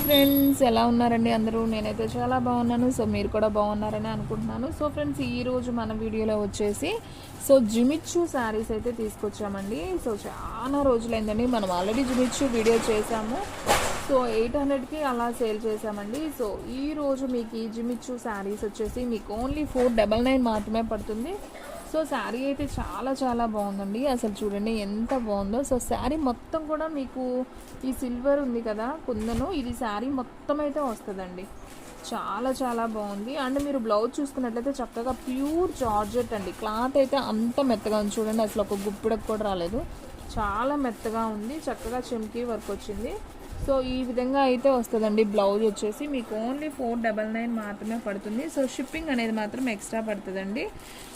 Friends, ఎలా ఉన్నారండి అందరూ? నేనైతే చాలా బాగున్నాను. సో మీరు కూడా బాగున్నారని అనుకుంటున్నాను. సో ఫ్రెండ్స్, ఈరోజు మన వీడియోలో వచ్చేసి జిమిచ్చు శారీస్ అయితే తీసుకొచ్చామండి. సో చాలా రోజులైందండి, మనం ఆల్రెడీ జిమిచ్చు వీడియో చేసాము. సో 800కి అలా సేల్ చేసామండి. సో ఈరోజు మీకు ఈ జిమిచ్చు శారీస్ వచ్చేసి మీకు ఓన్లీ 499 మాత్రమే పడుతుంది. సో శారీ అయితే చాలా చాలా బాగుందండి. అసలు చూడండి ఎంత బాగుందో. సో శారీ మొత్తం కూడా మీకు ఈ సిల్వర్ ఉంది కదా కుందను, ఇది శారీ మొత్తం అయితే వస్తుందండి. చాలా చాలా బాగుంది. అండ్ మీరు బ్లౌజ్ చూసుకున్నట్లయితే చక్కగా ప్యూర్ జార్జెట్ అండి. క్లాత్ అయితే అంత మెత్తగా ఉంది చూడండి, అసలు ఒక గుప్పిడకు కూడా రాలేదు. చాలా మెత్తగా ఉంది, చక్కగా చెమ్కీ వర్క్ వచ్చింది. సో ఈ విధంగా అయితే వస్తుందండి. బ్లౌజ్ వచ్చేసి మీకు ఓన్లీ 499 మాత్రమే పడుతుంది. సో షిప్పింగ్ అనేది మాత్రం ఎక్స్ట్రా పడుతుందండి.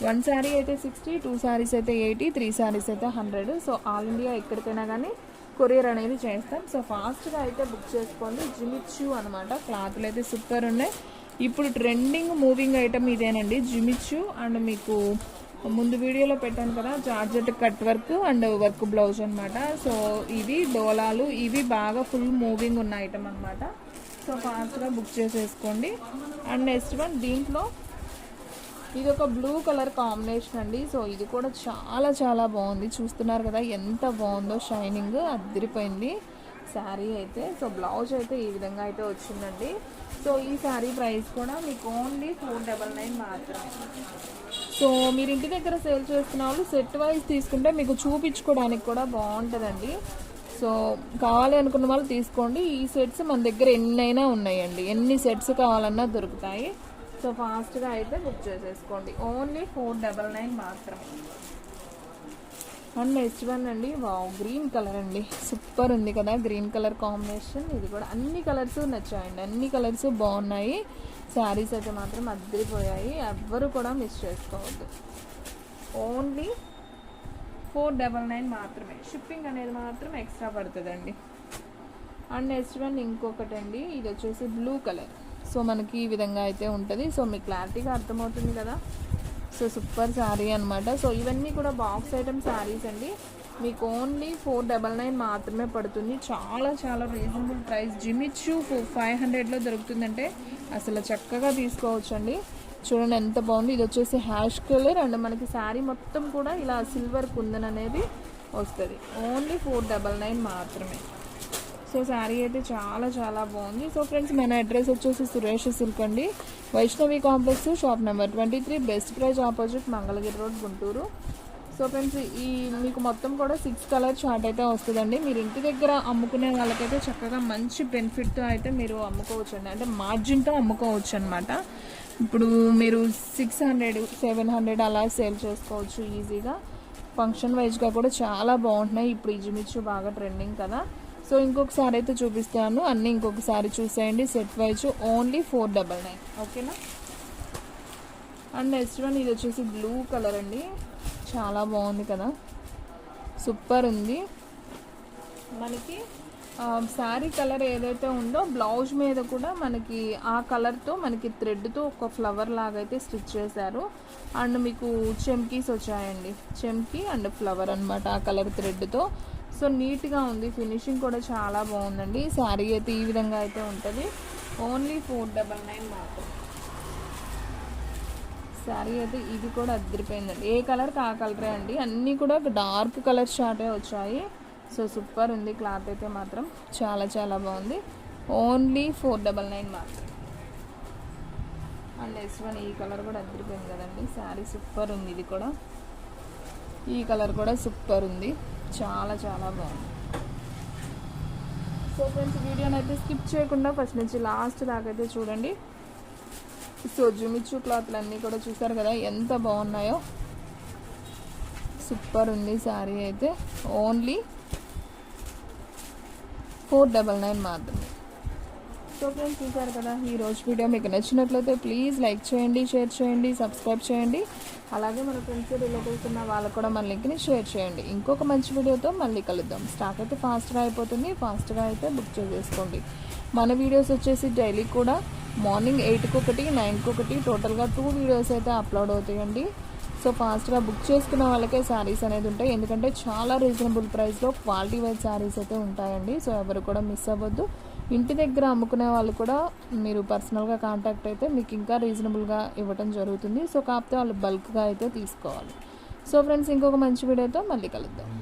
1 శారీ అయితే 60, 2 శారీస్ అయితే 80, 3 శారీస్ అయితే 100. సో ఆల్ ఇండియా ఎక్కడికైనా కానీ కొరియర్ అనేది చేస్తాం. సో ఫాస్ట్గా అయితే బుక్ చేసుకోండి. జిమిచ్చు అనమాట. క్లాత్లు అయితే సూపర్ ఉన్నాయి. ఇప్పుడు ట్రెండింగ్ మూవింగ్ ఐటమ్ ఇదేనండి, జిమిచ్చు. అండ్ మీకు ముందు వీడియోలో పెట్టాను కదా georgette cut work and work blouse అనమాట. సో ఇవి డోలాలు, ఇవి బాగా ఫుల్ మూవింగ్ ఉన్న ఐటమ్ అనమాట. సో ఫాస్ట్గా బుక్ చేసేసుకోండి. అండ్ నెక్స్ట్ వన్, దీంట్లో ఇది ఒక బ్లూ కలర్ కాంబినేషన్ అండి. సో ఇది కూడా చాలా చాలా బాగుంది. చూస్తున్నారు కదా ఎంత బాగుందో, షైనింగ్ అదిరిపోయింది శారీ అయితే. సో బ్లౌజ్ అయితే ఈ విధంగా అయితే వచ్చిందండి. సో ఈ శారీ ప్రైస్ కూడా మీకు ఓన్లీ 499 మాత్రమే. సో మీరు ఇంటి దగ్గర సేల్ చేస్తున్న వాళ్ళు సెట్ వైజ్ తీసుకుంటే మీకు చూపించుకోవడానికి కూడా బాగుంటుందండి. సో కావాలి అనుకున్న వాళ్ళు తీసుకోండి. ఈ సెట్స్ మన దగ్గర ఎన్నైనా ఉన్నాయండి, ఎన్ని సెట్స్ కావాలన్నా దొరుకుతాయి. సో ఫాస్ట్గా అయితే బుక్ చేసేసుకోండి. ఓన్లీ 499 మాత్రమే. అండ్ నెక్స్ట్ వన్ అండి, వావ్, గ్రీన్ కలర్ అండి. సూపర్ ఉంది కదా గ్రీన్ కలర్ కాంబినేషన్. ఇది కూడా అన్ని కలర్స్ నచ్చాయండి, అన్ని కలర్స్ బాగున్నాయి. శారీస్ అయితే మాత్రం అద్దరిపోయాయి, ఎవ్వరు కూడా మిస్ చేసుకోవద్దు. ఓన్లీ 499 మాత్రమే. షిప్పింగ్ అనేది మాత్రం ఎక్స్ట్రా పడుతుందండి. అండ్ నెక్స్ట్ వన్ ఇంకొకటి అండి, ఇది వచ్చేసి బ్లూ కలర్. సో మనకి ఈ విధంగా అయితే ఉంటుంది. సో మీకు క్లారిటీగా అర్థమవుతుంది కదా. సో సూపర్ శారీ అనమాట. సో ఇవన్నీ కూడా బాక్స్ ఐటమ్ శారీస్ అండి. మీకు ఓన్లీ 499 మాత్రమే పడుతుంది. చాలా చాలా రీజనబుల్ ప్రైస్. జిమిచ్చు 500లో దొరుకుతుందంటే అసలు చక్కగా తీసుకోవచ్చండి. చూడండి ఎంత బాగుంది. ఇది వచ్చేసి హ్యాష్ కలర్ అండ్ మనకి శారీ మొత్తం కూడా ఇలా సిల్వర్ కుందన్ అనేది వస్తుంది. ఓన్లీ 499 మాత్రమే. సో శారీ అయితే చాలా చాలా బాగుంది. సో ఫ్రెండ్స్, మన అడ్రస్ వచ్చేసి సురేష్ సిల్క్ అండి, Vaishnavi complex, shop number 23, best praise opposite, Mangalagiri road, Guntur. So friends, ఈ మీకు మొత్తం కూడా 6 కలర్ చార్ట్ అయితే వస్తుందండి. మీరు ఇంటి దగ్గర అమ్ముకునే వాళ్ళకైతే చక్కగా మంచి బెనిఫిట్తో అయితే మీరు అమ్ముకోవచ్చు అండి, అంటే మార్జిన్తో అమ్ముకోవచ్చు అనమాట. ఇప్పుడు మీరు 600, 700 అలా సేల్ చేసుకోవచ్చు ఈజీగా. ఫంక్షన్ వైజ్గా కూడా చాలా బాగుంటున్నాయి. ఇప్పుడు ఈ జిమిచ్చు బాగా ట్రెండింగ్ కదా. సో ఇంకొకసారి అయితే చూపిస్తాను, అన్నీ ఇంకొకసారి చూసేయండి. సెట్ వైజ్ ఓన్లీ 499, ఓకేనా. అండ్ నెక్స్ట్ వన్, ఇది వచ్చేసి బ్లూ కలర్ అండి. చాలా బాగుంది కదా, సూపర్ ఉంది. మనకి శారీ కలర్ ఏదైతే ఉందో బ్లౌజ్ మీద కూడా మనకి ఆ కలర్తో మనకి థ్రెడ్తో ఒక ఫ్లవర్ లాగా అయితే స్టిచ్ చేశారు. అండ్ మీకు చెమ్కీస్ వచ్చాయండి, చెమ్కీ అండ్ ఫ్లవర్ అనమాట ఆ కలర్ థ్రెడ్తో. సో నీట్గా ఉంది, ఫినిషింగ్ కూడా చాలా బాగుందండి. శారీ అయితే ఈ విధంగా అయితే ఉంటుంది. ఓన్లీ 499 మాత్రం. శారీ అయితే ఇది కూడా అద్దరిపోయిందండి. ఏ కలర్కి ఆ కలరే అండి, అన్నీ కూడా డార్క్ కలర్ షార్టే వచ్చాయి. సో సూపర్ ఉంది, క్లాత్ అయితే మాత్రం చాలా చాలా బాగుంది. ఓన్లీ 499 మాత్రం. అండ్ నెక్స్ట్ వన్, ఈ కలర్ కూడా అద్దరిపోయింది కదండి. శారీ సూపర్ ఉంది. ఇది కూడా, ఈ కలర్ కూడా సూపర్ ఉంది, చాలా చాలా బాగుంది. సో ఫ్రెండ్స్, వీడియోని అయితే స్కిప్ చేయకుండా ఫస్ట్ నుంచి లాస్ట్ దాకా అయితే చూడండి. సో జిమిచ్చు క్లాత్లు అన్నీ కూడా చూసారు కదా ఎంత బాగున్నాయో. సూపర్ ఉంది శారీ అయితే. ఓన్లీ 499 మాత్రమే. సో ఫ్రెండ్స్, చూసారు కదా ఈరోజు వీడియో. మీకు నచ్చినట్లయితే ప్లీజ్ లైక్ చేయండి, షేర్ చేయండి, సబ్స్క్రైబ్ చేయండి. అలాగే మన ఫ్రెండ్స్, రిలేటివ్స్ ఉన్న వాళ్ళకు కూడా మన లింక్ని షేర్ చేయండి. ఇంకొక మంచి వీడియోతో మళ్ళీ కలుద్దాం. స్టాక్ అయితే ఫాస్ట్గా అయిపోతుంది, ఫాస్ట్గా అయితే బుక్ చేసేసుకోండి. మన వీడియోస్ వచ్చేసి డైలీ కూడా మార్నింగ్ 8కి ఒకటి, 9కి ఒకటి, టోటల్గా 2 వీడియోస్ అయితే అప్లోడ్ అవుతాయండి. సో ఫాస్ట్గా బుక్ చేసుకున్న వాళ్ళకే శారీస్ అనేది ఉంటాయి, ఎందుకంటే చాలా రీజనబుల్ ప్రైస్లో క్వాలిటీ వైజ్ శారీస్ అయితే ఉంటాయండి. సో ఎవరు కూడా మిస్ అవ్వద్దు. ఇంటి దగ్గర అమ్ముకునే వాళ్ళు కూడా మీరు పర్సనల్గా కాంటాక్ట్ అయితే మీకు ఇంకా రీజనబుల్గా ఇవ్వటం జరుగుతుంది. సో కాకపోతే వాళ్ళు బల్క్గా అయితే తీసుకోవాలి. సో ఫ్రెండ్స్, ఇంకొక మంచి వీడియోతో మళ్ళీ కలుద్దాం.